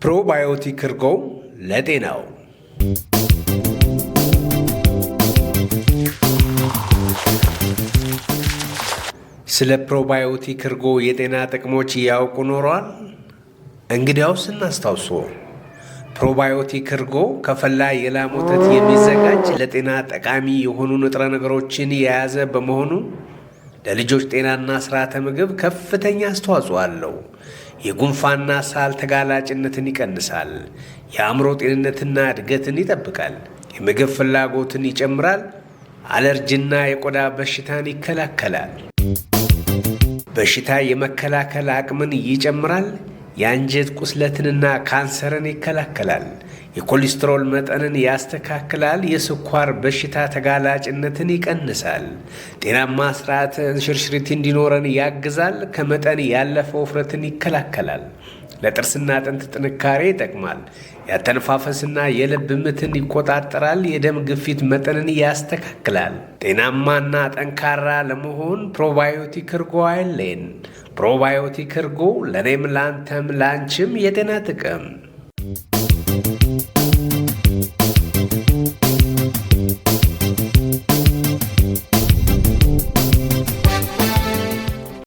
ፕሮባዮቲክ እርጎ ለጤናው ስለ ፕሮባዮቲክ እርጎ የጤና ጥቅሞች ያውቁ ኖሯል? እንግዲያውስ እናስታውሶ። ፕሮባዮቲክ እርጎ ከፈላ የላም ወተት የሚዘጋጅ ለጤና ጠቃሚ የሆኑ ንጥረ ነገሮችን የያዘ በመሆኑ ለልጆች ጤናና ስርዓተ ምግብ ከፍተኛ አስተዋጽኦ አለው። የጉንፋንና ሳል ተጋላጭነትን ይቀንሳል። የአእምሮ ጤንነትና እድገትን ይጠብቃል። የምግብ ፍላጎትን ይጨምራል። አለርጂና የቆዳ በሽታን ይከላከላል። በሽታ የመከላከል አቅምን ይጨምራል። የአንጀት ቁስለትንና ካንሰርን ይከላከላል። የኮሌስትሮል መጠንን ያስተካክላል። የስኳር በሽታ ተጋላጭነትን ይቀንሳል። ጤናማ ስርዓተ እንሽርሽሪት እንዲኖረን ያግዛል። ከመጠን ያለፈ ውፍረትን ይከላከላል። ለጥርስና አጥንት ጥንካሬ ይጠቅማል። ያተነፋፈስና የልብ ምትን ይቆጣጠራል። የደም ግፊት መጠንን ያስተካክላል። ጤናማና ጠንካራ ለመሆን ፕሮባዮቲክ እርጎ አይለየን። ፕሮባዮቲክ እርጎ ለእኔም ላንተም ላንቺም የጤና ጥቅም